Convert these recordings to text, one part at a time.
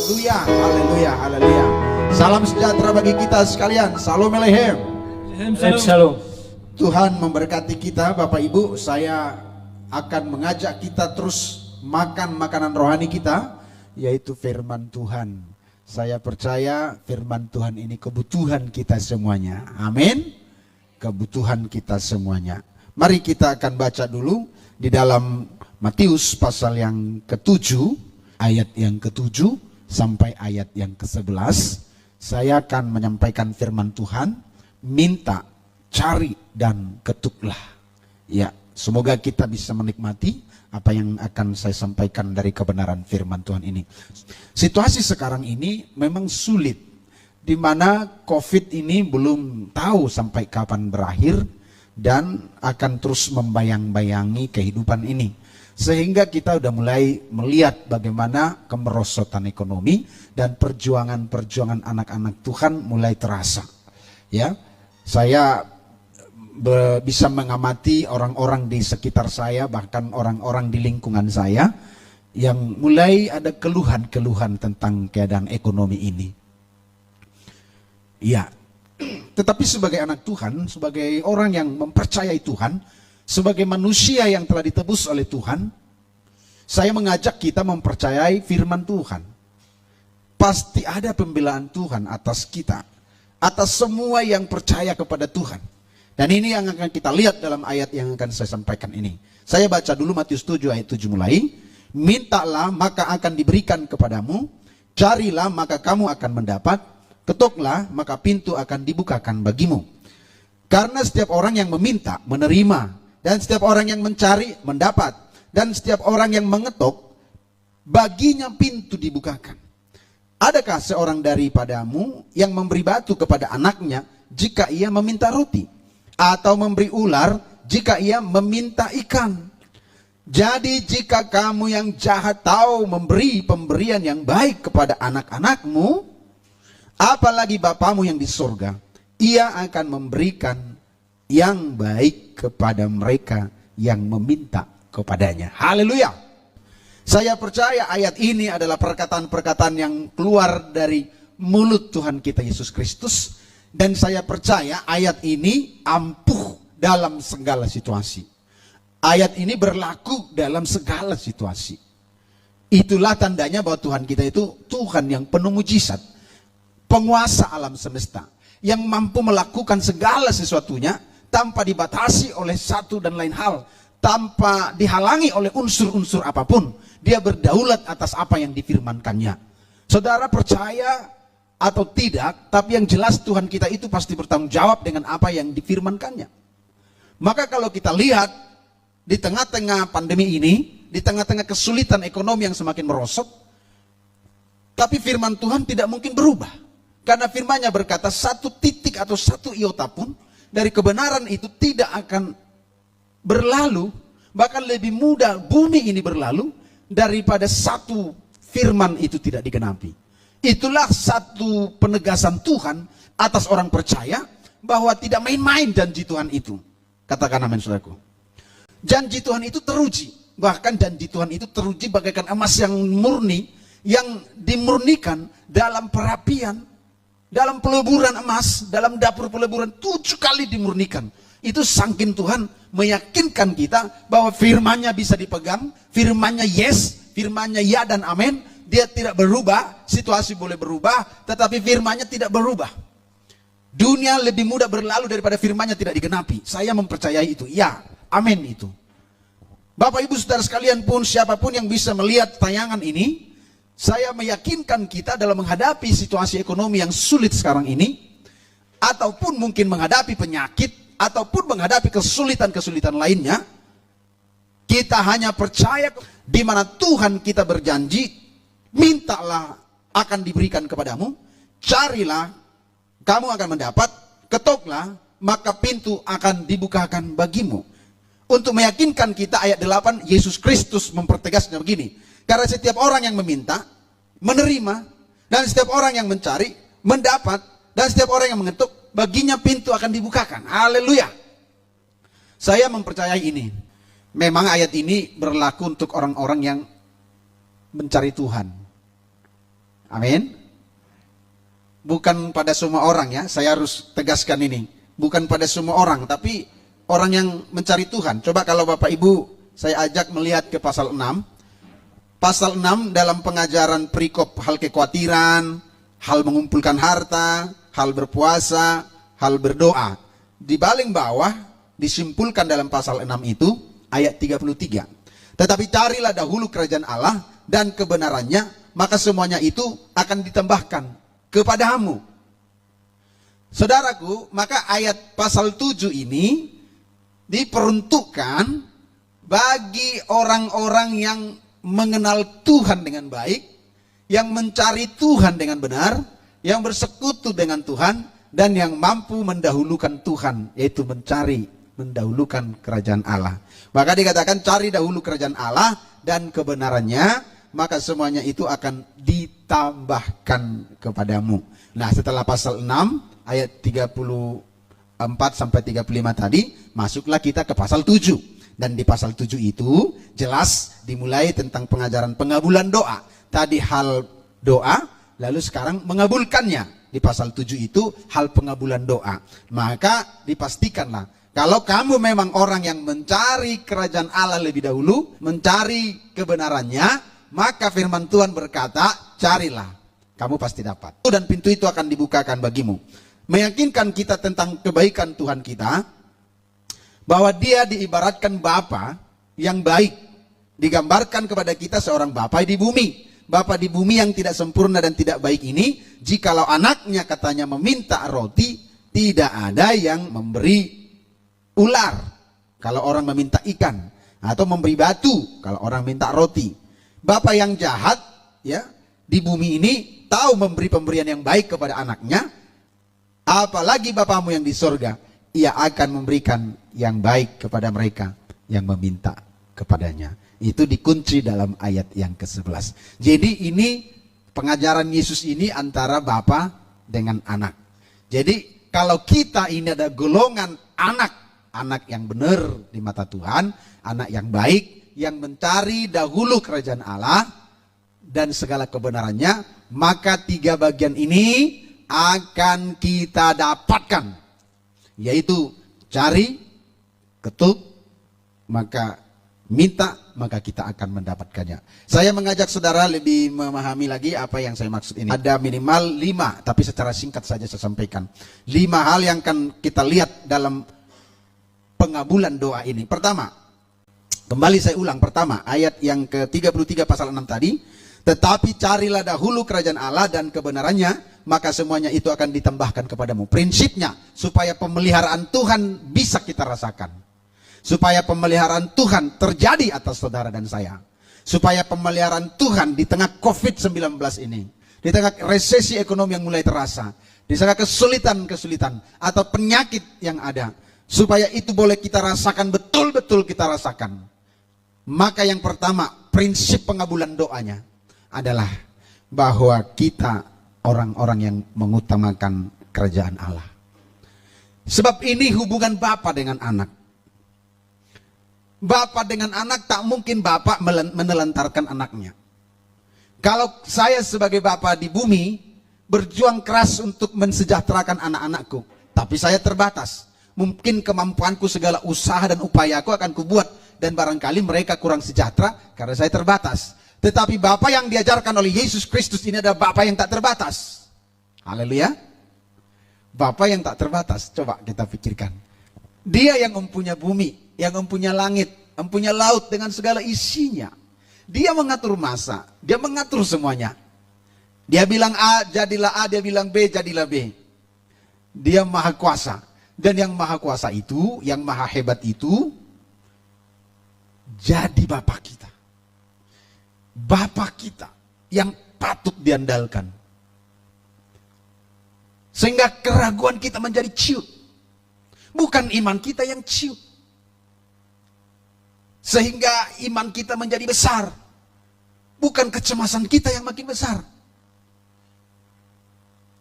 Haleluya, haleluya, haleluya. Salam sejahtera bagi kita sekalian. Salam Alehem. Shalom. Tuhan memberkati kita, Bapak Ibu. Saya akan mengajak kita terus makan makanan rohani kita, yaitu firman Tuhan. Saya percaya firman Tuhan ini kebutuhan kita semuanya. Amin. Kebutuhan kita semuanya. Mari kita akan baca dulu di dalam Matius pasal yang ke-7, ayat yang ke-7 sampai ayat yang ke-11. Saya akan menyampaikan firman Tuhan, minta, cari, dan ketuklah. Ya, semoga kita bisa menikmati apa yang akan saya sampaikan dari kebenaran firman Tuhan ini. Situasi sekarang ini memang sulit, di mana COVID ini belum tahu sampai kapan berakhir dan akan terus membayang-bayangi kehidupan ini. Sehingga kita udah mulai melihat bagaimana kemerosotan ekonomi dan perjuangan-perjuangan anak-anak Tuhan mulai terasa. Ya, saya bisa mengamati orang-orang di sekitar saya, bahkan orang-orang di lingkungan saya yang mulai ada keluhan-keluhan tentang keadaan ekonomi ini. Ya, tetapi sebagai anak Tuhan, sebagai orang yang mempercayai Tuhan, sebagai manusia yang telah ditebus oleh Tuhan, saya mengajak kita mempercayai firman Tuhan. Pasti ada pembelaan Tuhan atas kita, atas semua yang percaya kepada Tuhan. Dan ini yang akan kita lihat dalam ayat yang akan saya sampaikan ini. Saya baca dulu Matius 7 ayat 7 mulai. Mintalah maka akan diberikan kepadamu, carilah maka kamu akan mendapat, ketuklah maka pintu akan dibukakan bagimu. Karena setiap orang yang meminta menerima, dan setiap orang yang mencari mendapat, dan setiap orang yang mengetuk baginya pintu dibukakan. Adakah seorang daripadamu yang memberi batu kepada anaknya jika ia meminta roti, atau memberi ular jika ia meminta ikan? Jadi jika kamu yang jahat tahu memberi pemberian yang baik kepada anak-anakmu, apalagi Bapamu yang di surga, ia akan memberikan yang baik kepada mereka yang meminta kepadanya. Haleluya. Saya percaya ayat ini adalah perkataan-perkataan yang keluar dari mulut Tuhan kita Yesus Kristus. Dan saya percaya ayat ini ampuh dalam segala situasi. Ayat ini berlaku dalam segala situasi. Itulah tandanya bahwa Tuhan kita itu Tuhan yang penuh mujizat, penguasa alam semesta, yang mampu melakukan segala sesuatunya tanpa dibatasi oleh satu dan lain hal, tanpa dihalangi oleh unsur-unsur apapun. Dia berdaulat atas apa yang difirmankannya. Saudara percaya atau tidak, tapi yang jelas Tuhan kita itu pasti bertanggung jawab dengan apa yang difirmankannya. Maka kalau kita lihat di tengah-tengah pandemi ini, di tengah-tengah kesulitan ekonomi yang semakin merosot, tapi firman Tuhan tidak mungkin berubah. Karena firman-Nya berkata satu titik atau satu iota pun dari kebenaran itu tidak akan berlalu, bahkan lebih mudah bumi ini berlalu daripada satu firman itu tidak digenapi. Itulah satu penegasan Tuhan atas orang percaya bahwa tidak main-main janji Tuhan itu. Katakan amin, saudaraku. Janji Tuhan itu teruji, bahkan janji Tuhan itu teruji bagaikan emas yang murni, yang dimurnikan dalam perapian, dalam peleburan emas, dalam dapur peleburan 7 kali dimurnikan. Itu saking Tuhan meyakinkan kita bahwa firman-Nya bisa dipegang, firman-Nya yes, firman-Nya ya dan amin. Dia tidak berubah, situasi boleh berubah, tetapi firman-Nya tidak berubah. Dunia lebih mudah berlalu daripada firman-Nya tidak digenapi. Saya mempercayai itu, ya, amin itu. Bapak Ibu Saudara sekalian pun, siapapun yang bisa melihat tayangan ini, saya meyakinkan kita dalam menghadapi situasi ekonomi yang sulit sekarang ini, ataupun mungkin menghadapi penyakit, ataupun menghadapi kesulitan-kesulitan lainnya, kita hanya percaya di mana Tuhan kita berjanji, mintalah akan diberikan kepadamu, carilah kamu akan mendapat, ketuklah maka pintu akan dibukakan bagimu. Untuk meyakinkan kita ayat 8, Yesus Kristus mempertegasnya begini. Karena setiap orang yang meminta, menerima, dan setiap orang yang mencari, mendapat, dan setiap orang yang mengetuk, baginya pintu akan dibukakan. Haleluya. Saya mempercayai ini. Memang ayat ini berlaku untuk orang-orang yang mencari Tuhan. Amin. Bukan pada semua orang ya, saya harus tegaskan ini. Bukan pada semua orang, tapi orang yang mencari Tuhan. Coba kalau Bapak Ibu, saya ajak melihat ke pasal 6. Pasal 6 dalam pengajaran perikop hal kekhawatiran, hal mengumpulkan harta, hal berpuasa, hal berdoa. Di paling bawah disimpulkan dalam pasal 6 itu ayat 33. Tetapi carilah dahulu kerajaan Allah dan kebenarannya, maka semuanya itu akan ditambahkan kepadamu. Saudaraku, maka ayat pasal 7 ini diperuntukkan bagi orang-orang yang mengenal Tuhan dengan baik, yang mencari Tuhan dengan benar, yang bersekutu dengan Tuhan, dan yang mampu mendahulukan Tuhan, yaitu mendahulukan kerajaan Allah. Maka dikatakan cari dahulu kerajaan Allah dan kebenarannya, maka semuanya itu akan ditambahkan kepadamu. Nah, setelah pasal 6 ayat 34 sampai 35 tadi, masuklah kita ke pasal 7. Dan di pasal 7 itu jelas dimulai tentang pengajaran pengabulan doa. Tadi hal doa, lalu sekarang mengabulkannya. Di pasal 7 itu hal pengabulan doa. Maka dipastikanlah, kalau kamu memang orang yang mencari kerajaan Allah lebih dahulu, mencari kebenarannya, maka firman Tuhan berkata, carilah, kamu pasti dapat. Dan pintu itu akan dibukakan bagimu. Meyakinkan kita tentang kebaikan Tuhan kita, bahwa dia diibaratkan Bapa yang baik. Digambarkan kepada kita seorang Bapa di bumi. Bapa di bumi yang tidak sempurna dan tidak baik ini, jikalau anaknya katanya meminta roti, tidak ada yang memberi ular kalau orang meminta ikan, atau memberi batu kalau orang minta roti. Bapa yang jahat ya di bumi ini tahu memberi pemberian yang baik kepada anaknya, apalagi Bapamu yang di sorga, ia akan memberikan yang baik kepada mereka yang meminta kepadanya. Itu dikunci dalam ayat yang ke-11. Jadi ini pengajaran Yesus ini antara Bapa dengan anak. Jadi kalau kita ini ada golongan anak yang benar di mata Tuhan, anak yang baik, yang mencari dahulu kerajaan Allah dan segala kebenarannya, maka 3 bagian ini akan kita dapatkan, yaitu cari, ketuk, maka minta, maka kita akan mendapatkannya. Saya mengajak saudara lebih memahami lagi apa yang saya maksud ini. Ada minimal 5, tapi secara singkat saja saya sampaikan. 5 hal yang akan kita lihat dalam pengabulan doa ini. Pertama, kembali saya ulang, pertama ayat yang ke-33 pasal 6 tadi, tetapi carilah dahulu kerajaan Allah dan kebenarannya, maka semuanya itu akan ditambahkan kepadamu. Prinsipnya supaya pemeliharaan Tuhan bisa kita rasakan, supaya pemeliharaan Tuhan terjadi atas saudara dan saya, supaya pemeliharaan Tuhan di tengah COVID-19 ini, di tengah resesi ekonomi yang mulai terasa, di tengah kesulitan atau penyakit yang ada, supaya itu boleh kita rasakan, betul-betul kita rasakan. Maka yang pertama, prinsip pengabulan doanya adalah bahwa kita orang-orang yang mengutamakan kerajaan Allah. Sebab ini hubungan Bapa dengan anak. Bapa dengan anak, tak mungkin Bapa menelantarkan anaknya. Kalau saya sebagai Bapa di bumi berjuang keras untuk mensejahterakan anak-anakku, tapi saya terbatas. Mungkin kemampuanku, segala usaha dan upayaku akan kubuat, dan barangkali mereka kurang sejahtera karena saya terbatas. Tetapi Bapa yang diajarkan oleh Yesus Kristus ini adalah Bapa yang tak terbatas. Haleluya. Bapa yang tak terbatas. Coba kita pikirkan. Dia yang mempunyai bumi, yang mempunyai langit, mempunyai laut dengan segala isinya. Dia mengatur masa, dia mengatur semuanya. Dia bilang A, jadilah A, dia bilang B, jadilah B. Dia maha kuasa. Dan yang maha kuasa itu, yang maha hebat itu, jadi Bapa kita. Bapa kita yang patut diandalkan. Sehingga keraguan kita menjadi ciut. Bukan iman kita yang ciut. Sehingga iman kita menjadi besar. Bukan kecemasan kita yang makin besar.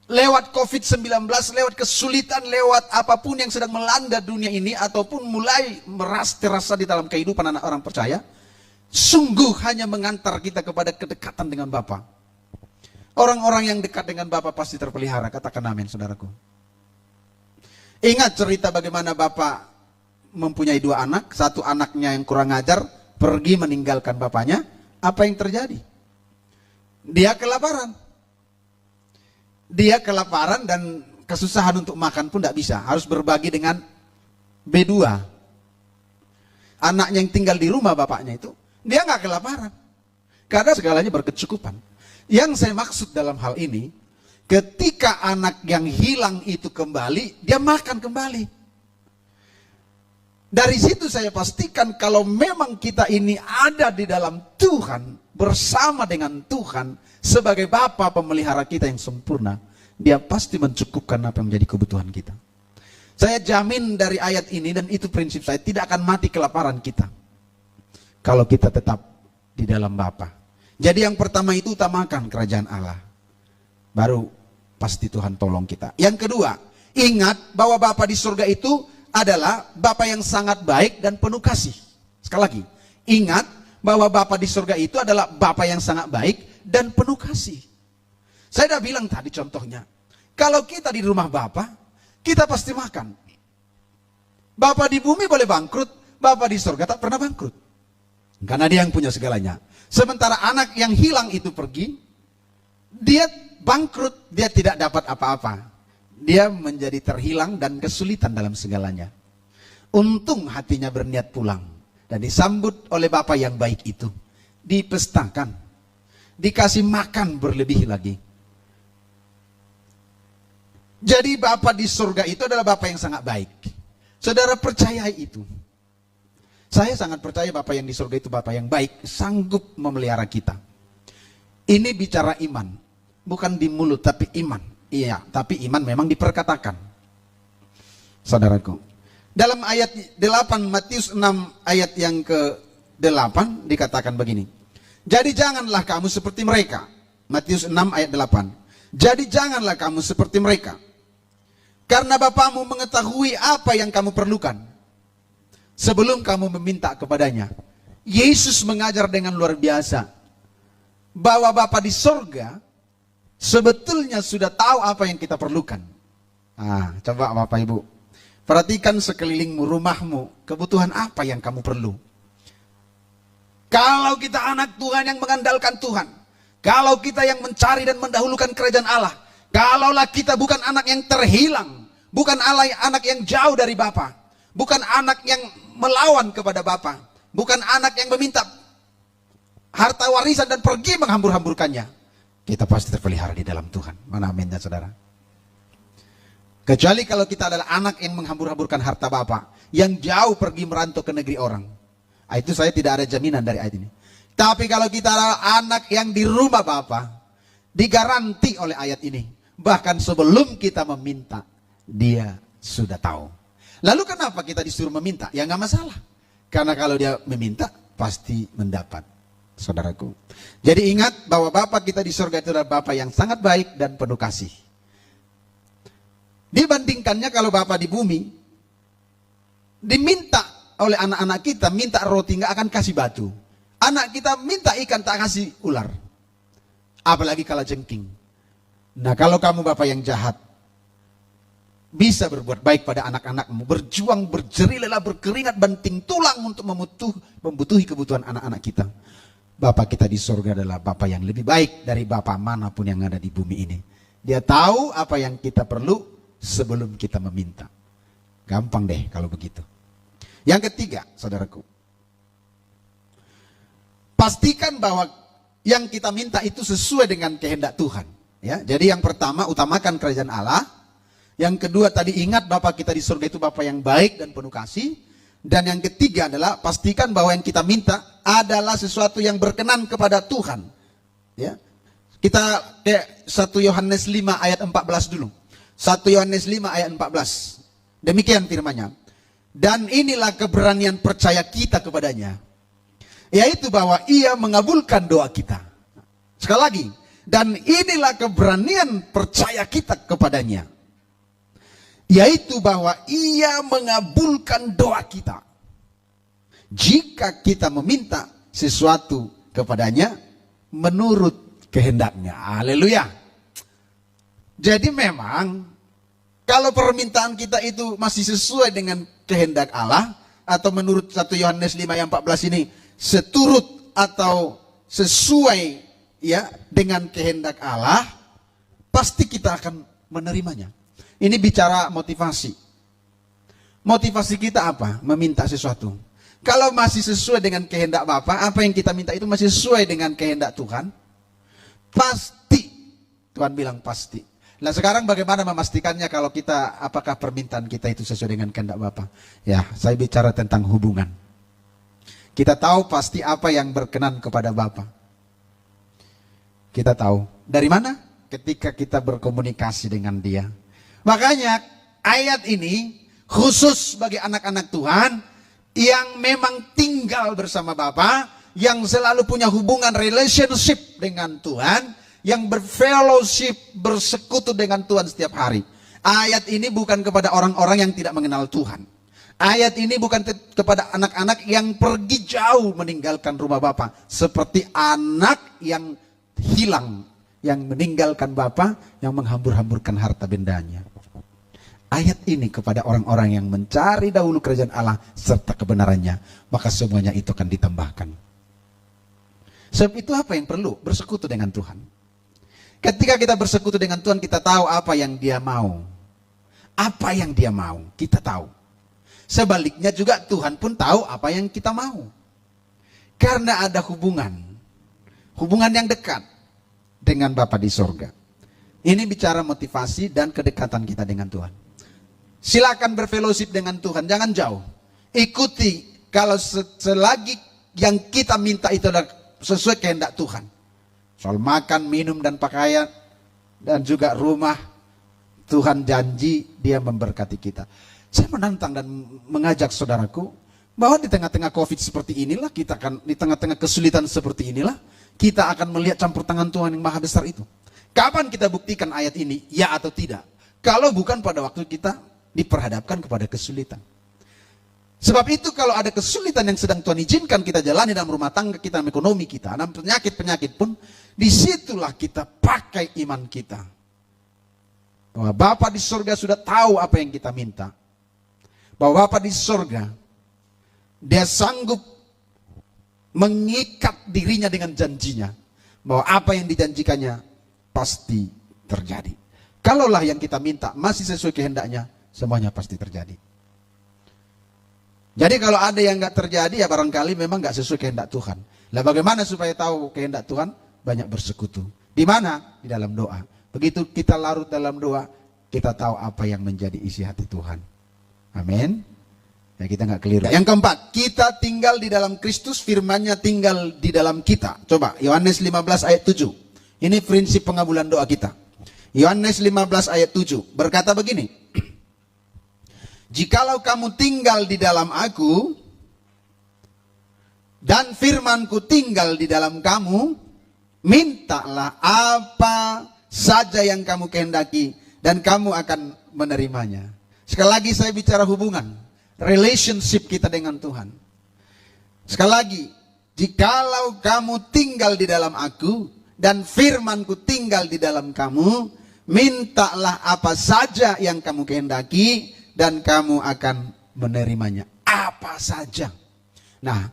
Lewat COVID-19, lewat kesulitan, lewat apapun yang sedang melanda dunia ini, ataupun mulai terasa di dalam kehidupan anak orang percaya, sungguh hanya mengantar kita kepada kedekatan dengan Bapa. Orang-orang yang dekat dengan Bapa pasti terpelihara. Katakan amin, saudaraku. Ingat cerita bagaimana Bapa mempunyai 2 anak. Satu anaknya yang kurang ajar pergi meninggalkan bapaknya. Apa yang terjadi? Dia kelaparan. Dia kelaparan dan kesusahan untuk makan pun tidak bisa. Harus berbagi dengan B2. Anaknya yang tinggal di rumah bapaknya itu, dia nggak kelaparan. Karena segalanya berkecukupan. Yang saya maksud dalam hal ini, ketika anak yang hilang itu kembali, dia makan kembali. Dari situ saya pastikan kalau memang kita ini ada di dalam Tuhan, bersama dengan Tuhan, sebagai Bapa pemelihara kita yang sempurna, Dia pasti mencukupkan apa yang menjadi kebutuhan kita. Saya jamin dari ayat ini, dan itu prinsip saya, tidak akan mati kelaparan kita kalau kita tetap di dalam Bapa. Jadi yang pertama itu utamakan kerajaan Allah. Baru pasti Tuhan tolong kita. Yang kedua, ingat bahwa Bapa di surga itu adalah Bapa yang sangat baik dan penuh kasih. Sekali lagi, ingat bahwa Bapa di surga itu adalah Bapa yang sangat baik dan penuh kasih. Saya sudah bilang tadi contohnya, kalau kita di rumah Bapa, kita pasti makan. Bapa di bumi boleh bangkrut, Bapa di surga tak pernah bangkrut. Karena Dia yang punya segalanya. Sementara anak yang hilang itu pergi, dia bangkrut, dia tidak dapat apa-apa. Dia menjadi terhilang dan kesulitan dalam segalanya. Untung hatinya berniat pulang dan disambut oleh Bapa yang baik itu. Dipestakan, dikasih makan berlebih lagi. Jadi Bapa di surga itu adalah Bapa yang sangat baik. Saudara percayai itu. Saya sangat percaya Bapa yang di surga itu Bapa yang baik, sanggup memelihara kita. Ini bicara iman, bukan di mulut tapi iman. Iya, tapi iman memang diperkatakan. Saudaraku, dalam ayat 8 Matius 6 ayat yang ke-8 dikatakan begini. Jadi janganlah kamu seperti mereka. Matius 6 ayat 8. Jadi janganlah kamu seperti mereka. Karena Bapamu mengetahui apa yang kamu perlukan sebelum kamu meminta kepadanya. Yesus mengajar dengan luar biasa bahwa Bapa di sorga sebetulnya sudah tahu apa yang kita perlukan. Coba Bapak Ibu, perhatikan sekelilingmu, rumahmu, kebutuhan apa yang kamu perlu. Kalau kita anak Tuhan yang mengandalkan Tuhan, kalau kita yang mencari dan mendahulukan kerajaan Allah, kalaulah kita bukan anak yang terhilang, bukan anak yang jauh dari Bapa, bukan anak yang melawan kepada Bapa, bukan anak yang meminta harta warisan dan pergi menghambur-hamburkannya, kita pasti terpelihara di dalam Tuhan. Mana aminnya saudara? Kecuali kalau kita adalah anak yang menghambur-hamburkan harta Bapa, yang jauh pergi merantau ke negeri orang. Itu saya tidak ada jaminan dari ayat ini. Tapi kalau kita adalah anak yang di rumah Bapa, digaranti oleh ayat ini. Bahkan sebelum kita meminta, Dia sudah tahu. Lalu kenapa kita disuruh meminta? Ya nggak masalah. Karena kalau dia meminta, pasti mendapat. Saudaraku. Jadi ingat bahwa Bapa kita di surga itu adalah Bapa yang sangat baik dan penuh kasih. Dibandingkannya kalau Bapa di bumi, diminta oleh anak-anak kita, minta roti nggak akan kasih batu. Anak kita minta ikan tak kasih ular. Apalagi kalau jengking. Nah kalau kamu Bapa yang jahat, bisa berbuat baik pada anak-anakmu, berjuang, berjerih lelah, berkeringat, banting tulang untuk membutuhi kebutuhan anak-anak kita. Bapa kita di surga adalah Bapa yang lebih baik dari Bapa manapun yang ada di bumi ini. Dia tahu apa yang kita perlu sebelum kita meminta. Gampang deh kalau begitu. Yang ketiga, saudaraku, pastikan bahwa yang kita minta itu sesuai dengan kehendak Tuhan. Ya, jadi yang pertama, utamakan kerajaan Allah. Yang kedua tadi ingat Bapa kita di surga itu Bapa yang baik dan penuh kasih. Dan yang ketiga adalah pastikan bahwa yang kita minta adalah sesuatu yang berkenan kepada Tuhan. Ya. Kita 1 Yohanes 5 ayat 14 dulu. 1 Yohanes 5 ayat 14. Demikian firman-Nya. Dan inilah keberanian percaya kita kepadanya, yaitu bahwa Ia mengabulkan doa kita. Sekali lagi, dan inilah keberanian percaya kita kepadanya, yaitu bahwa Ia mengabulkan doa kita jika kita meminta sesuatu kepadanya menurut kehendaknya. Haleluya. Jadi memang kalau permintaan kita itu masih sesuai dengan kehendak Allah, atau menurut 1 Yohanes 5 ayat 14 ini seturut atau sesuai ya dengan kehendak Allah, pasti kita akan menerimanya. Ini bicara motivasi. Motivasi kita apa? Meminta sesuatu. Kalau masih sesuai dengan kehendak Bapa, apa yang kita minta itu masih sesuai dengan kehendak Tuhan, pasti. Tuhan bilang pasti. Nah sekarang bagaimana memastikannya kalau kita, apakah permintaan kita itu sesuai dengan kehendak Bapa? Ya, saya bicara tentang hubungan. Kita tahu pasti apa yang berkenan kepada Bapa. Kita tahu. Dari mana? Ketika kita berkomunikasi dengan Dia. Makanya ayat ini khusus bagi anak-anak Tuhan yang memang tinggal bersama Bapa, yang selalu punya hubungan relationship dengan Tuhan, yang berfellowship, bersekutu dengan Tuhan setiap hari. Ayat ini bukan kepada orang-orang yang tidak mengenal Tuhan. Ayat ini bukan kepada anak-anak yang pergi jauh meninggalkan rumah Bapa, seperti anak yang hilang, yang meninggalkan Bapa, yang menghambur-hamburkan harta bendanya. Ayat ini kepada orang-orang yang mencari dahulu kerajaan Allah serta kebenarannya, maka semuanya itu akan ditambahkan. Sebab itu apa yang perlu? Bersekutu dengan Tuhan. Ketika kita bersekutu dengan Tuhan, kita tahu apa yang Dia mau. Apa yang Dia mau, kita tahu. Sebaliknya juga Tuhan pun tahu apa yang kita mau. Karena ada hubungan yang dekat dengan Bapa di sorga. Ini bicara motivasi dan kedekatan kita dengan Tuhan. Silakan berfellowship dengan Tuhan, jangan jauh. Ikuti kalau selagi yang kita minta itu adalah sesuai kehendak Tuhan. Soal makan, minum, dan pakaian, dan juga rumah, Tuhan janji Dia memberkati kita. Saya menantang dan mengajak saudaraku, bahwa di tengah-tengah COVID seperti inilah, kita akan di tengah-tengah kesulitan seperti inilah, kita akan melihat campur tangan Tuhan yang maha besar itu. Kapan kita buktikan ayat ini, ya atau tidak? Kalau bukan pada waktu kita diperhadapkan kepada kesulitan. Sebab itu kalau ada kesulitan yang sedang Tuhan izinkan kita jalani dalam rumah tangga kita, dalam ekonomi kita, dalam penyakit-penyakit pun, disitulah kita pakai iman kita. Bahwa Bapa di surga sudah tahu apa yang kita minta. Bahwa Bapa di surga, Dia sanggup mengikat dirinya dengan janjinya. Bahwa apa yang dijanjikannya pasti terjadi. Kalaulah yang kita minta masih sesuai kehendaknya, semuanya pasti terjadi. Jadi kalau ada yang nggak terjadi, ya barangkali memang nggak sesuai kehendak Tuhan. Lah bagaimana supaya tahu kehendak Tuhan? Banyak bersekutu. Di mana? Di dalam doa. Begitu kita larut dalam doa, kita tahu apa yang menjadi isi hati Tuhan. Amin. Ya kita nggak keliru. Yang keempat, kita tinggal di dalam Kristus, firman-Nya tinggal di dalam kita. Coba Yohanes 15 ayat 7. Ini prinsip pengabulan doa kita. Yohanes 15 ayat 7 berkata begini. Jikalau kamu tinggal di dalam Aku, dan firman-Ku tinggal di dalam kamu, mintalah apa saja yang kamu kehendaki, dan kamu akan menerimanya. Sekali lagi saya bicara hubungan, relationship kita dengan Tuhan. Sekali lagi, jikalau kamu tinggal di dalam Aku, dan firman-Ku tinggal di dalam kamu, mintalah apa saja yang kamu kehendaki, dan kamu akan menerimanya. Apa saja. Nah,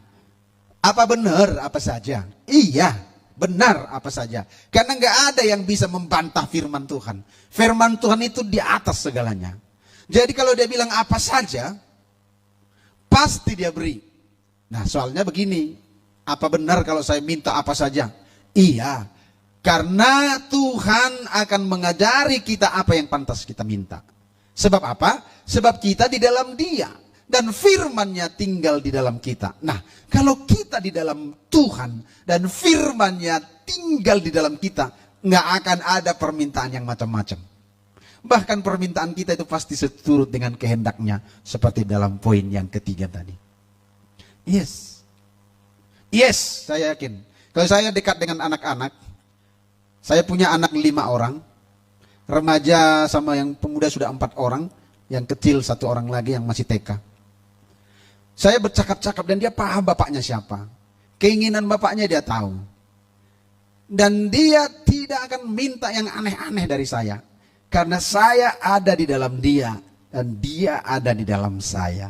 apa benar apa saja? Iya, benar apa saja. Karena nggak ada yang bisa membantah firman Tuhan. Firman Tuhan itu di atas segalanya. Jadi kalau Dia bilang apa saja, pasti Dia beri. Nah, soalnya begini, apa benar kalau saya minta apa saja? Iya, karena Tuhan akan mengajari kita apa yang pantas kita minta. Sebab apa? Sebab kita di dalam Dia, dan firman-Nya tinggal di dalam kita. Nah, kalau kita di dalam Tuhan dan firman-Nya tinggal di dalam kita, nggak akan ada permintaan yang macam-macam. Bahkan permintaan kita itu pasti seturut dengan kehendak-Nya, seperti dalam poin yang ketiga tadi. Yes, saya yakin. Kalau saya dekat dengan anak-anak, saya punya anak 5 orang. Remaja sama yang pemuda sudah 4 orang, yang kecil 1 orang lagi yang masih TK. Saya bercakap-cakap dan dia paham bapaknya siapa. Keinginan bapaknya dia tahu. Dan dia tidak akan minta yang aneh-aneh dari saya. Karena saya ada di dalam dia. Dan dia ada di dalam saya.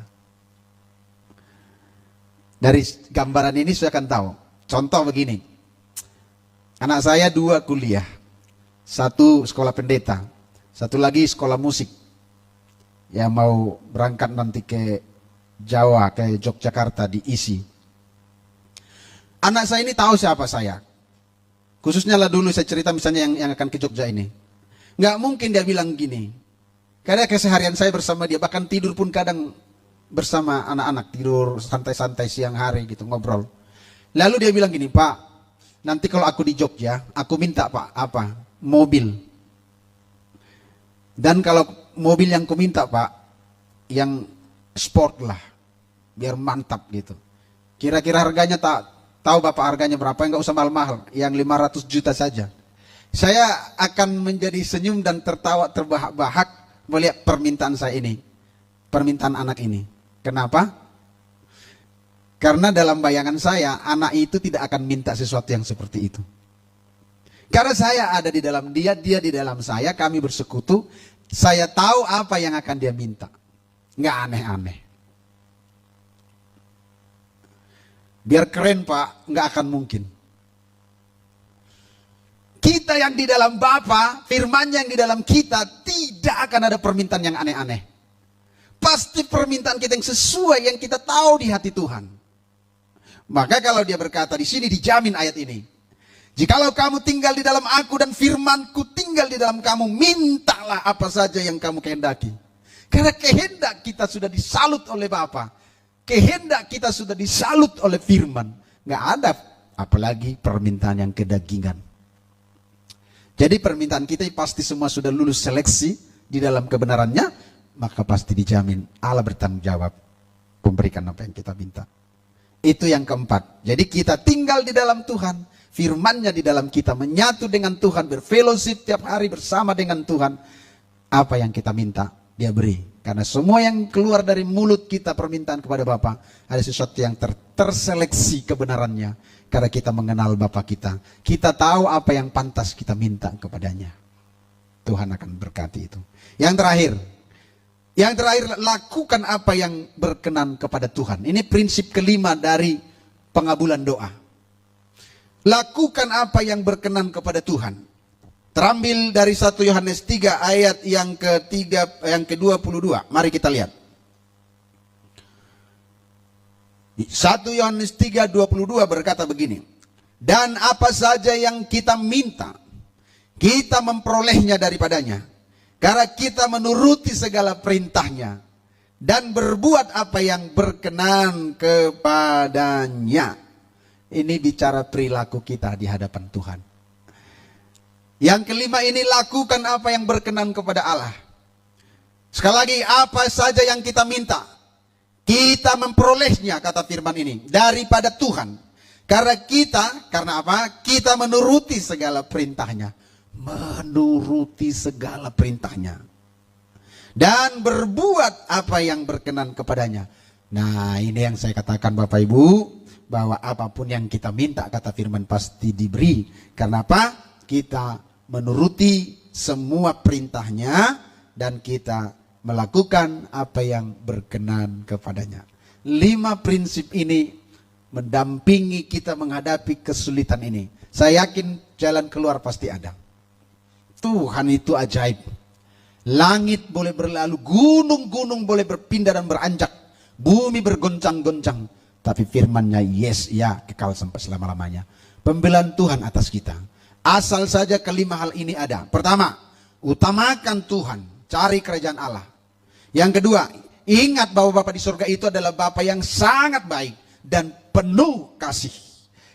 Dari gambaran ini saya akan tahu. Contoh begini. Anak saya 2 kuliah. 1 sekolah pendeta. 1 lagi sekolah musik. Yang mau berangkat nanti ke Jawa, ke Yogyakarta di ISI. Anak saya ini tahu siapa saya. Khususnya lah dulu saya cerita misalnya yang akan ke Jogja ini. Nggak mungkin dia bilang gini. Karena keseharian saya bersama dia. Bahkan tidur pun kadang bersama anak-anak. Tidur santai-santai siang hari gitu ngobrol. Lalu dia bilang gini, Pak, nanti kalau aku di Jogja, aku minta Pak, apa? Mobil. Dan kalau mobil yang aku minta Pak, yang sport lah. Biar mantap gitu. Kira-kira harganya tak... Tahu Bapak harganya berapa? Enggak usah mahal-mahal. Yang 500 juta saja. Saya akan menjadi senyum dan tertawa terbahak-bahak melihat permintaan saya ini. Permintaan anak ini. Kenapa? Karena dalam bayangan saya, anak itu tidak akan minta sesuatu yang seperti itu. Karena saya ada di dalam dia, dia di dalam saya, kami bersekutu. Saya tahu apa yang akan dia minta. Enggak aneh-aneh. Biar keren Pak, nggak akan mungkin. Kita yang di dalam Bapa, firman yang di dalam kita, tidak akan ada permintaan yang aneh-aneh. Pasti permintaan kita yang sesuai yang kita tahu di hati Tuhan. Maka kalau dia berkata di sini dijamin ayat ini. Jikalau kamu tinggal di dalam aku dan firmanku tinggal di dalam kamu, mintalah apa saja yang kamu kehendaki. Karena kehendak kita sudah disalut oleh Bapa. Kehendak kita sudah disalut oleh firman. Nggak ada apalagi permintaan yang kedagingan. Jadi permintaan kita pasti semua sudah lulus seleksi di dalam kebenarannya. Maka pasti dijamin Allah bertanggung jawab memberikan apa yang kita minta. Itu yang keempat. Jadi kita tinggal di dalam Tuhan. Firman-Nya di dalam kita. Menyatu dengan Tuhan. Berfellowship tiap hari bersama dengan Tuhan. Apa yang kita minta Dia beri. Karena semua yang keluar dari mulut kita permintaan kepada Bapa ada sesuatu yang terseleksi kebenarannya. Karena kita mengenal Bapa kita. Kita tahu apa yang pantas kita minta kepadanya. Tuhan akan berkati itu. Yang terakhir. Yang terakhir, lakukan apa yang berkenan kepada Tuhan. Ini prinsip kelima dari pengabulan doa. Lakukan apa yang berkenan kepada Tuhan. Terambil dari 1 Yohanes 3 ayat yang ke-22. Mari kita lihat. 1 Yohanes 3:22 berkata begini. Dan apa saja yang kita minta, kita memperolehnya daripadanya. Karena kita menuruti segala perintahnya. Dan berbuat apa yang berkenan kepadanya. Ini bicara perilaku kita di hadapan Tuhan. Yang kelima ini, lakukan apa yang berkenan kepada Allah. Sekali lagi, apa saja yang kita minta, kita memperolehnya, kata firman ini, daripada Tuhan. Karena apa? Kita menuruti segala perintahnya. Menuruti segala perintahnya. Dan berbuat apa yang berkenan kepadanya. Nah, ini yang saya katakan Bapak Ibu, bahwa apapun yang kita minta, kata firman, pasti diberi. Karena apa? Kita menuruti semua perintahnya dan kita melakukan apa yang berkenan kepadanya. 5 prinsip ini mendampingi kita menghadapi kesulitan ini. Saya yakin jalan keluar pasti ada. Tuhan itu ajaib. Langit boleh berlalu, gunung-gunung boleh berpindah dan beranjak, bumi bergoncang-goncang, tapi firman-Nya yes, ya, kekal sampai selama-lamanya. Pembelaan Tuhan atas kita. Asal saja kelima hal ini ada. Pertama, utamakan Tuhan, cari kerajaan Allah. Yang kedua, ingat bahwa Bapa di surga itu adalah Bapa yang sangat baik dan penuh kasih.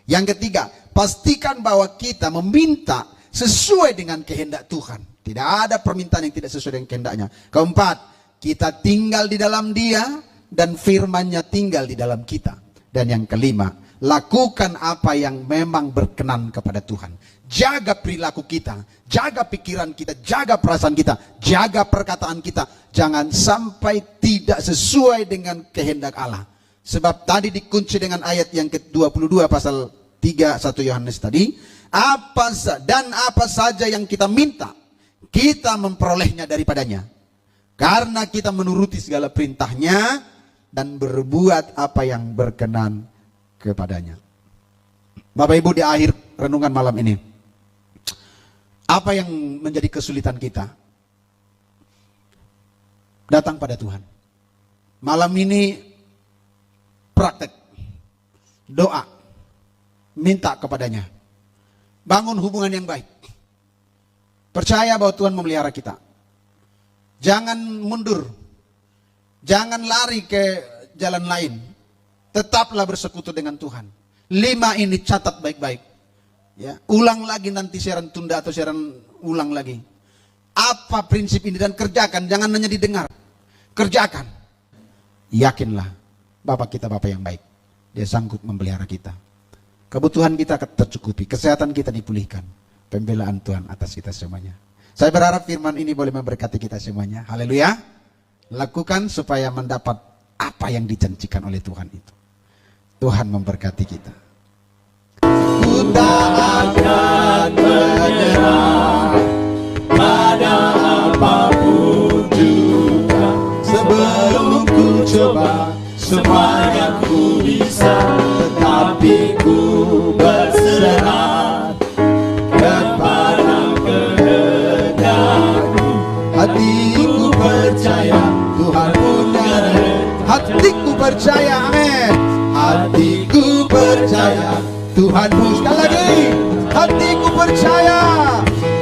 Yang ketiga, pastikan bahwa kita meminta sesuai dengan kehendak Tuhan. Tidak ada permintaan yang tidak sesuai dengan kehendaknya. Keempat, kita tinggal di dalam Dia dan firman-Nya tinggal di dalam kita. Dan yang kelima, lakukan apa yang memang berkenan kepada Tuhan. Jaga perilaku kita, jaga pikiran kita, jaga perasaan kita, jaga perkataan kita. Jangan sampai tidak sesuai dengan kehendak Allah. Sebab tadi dikunci dengan ayat yang ke-22 pasal 3 1 Yohanes tadi. Dan apa saja yang kita minta, kita memperolehnya daripadanya. Karena kita menuruti segala perintahnya dan berbuat apa yang berkenan kepadanya. Bapak Ibu, di akhir renungan malam ini, apa yang menjadi kesulitan kita? Datang pada Tuhan. Malam ini praktek, doa, minta kepadanya. Bangun hubungan yang baik. Percaya bahwa Tuhan memelihara kita. Jangan mundur. Jangan lari ke jalan lain. Tetaplah bersekutu dengan Tuhan. 5 ini catat baik-baik. Ya, ulang lagi nanti siaran tunda atau siaran ulang lagi. Apa prinsip ini dan kerjakan, jangan hanya didengar. Kerjakan. Yakinlah, Bapak kita Bapak yang baik. Dia sanggup memelihara kita. Kebutuhan kita tercukupi, kesehatan kita dipulihkan. Pembelaan Tuhan atas kita semuanya. Saya berharap firman ini boleh memberkati kita semuanya. Haleluya. Lakukan supaya mendapat apa yang dijanjikan oleh Tuhan itu. Tuhan memberkati kita. Ku tak akan menyerah pada apapun juga. Sebelum ku coba semuanya ku bisa, tetapi ku berserah kepada kehendak-Mu. Hatiku percaya Tuhan punya rencana. Hatiku percaya, amin. Hatiku percaya Tuhan punya. Sekali lagi, hatiku percaya.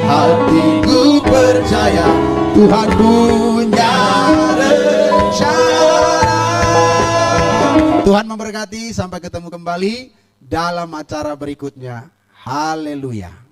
Hatiku percaya Tuhan punya rencana. Tuhan memberkati, sampai ketemu kembali dalam acara berikutnya. Haleluya.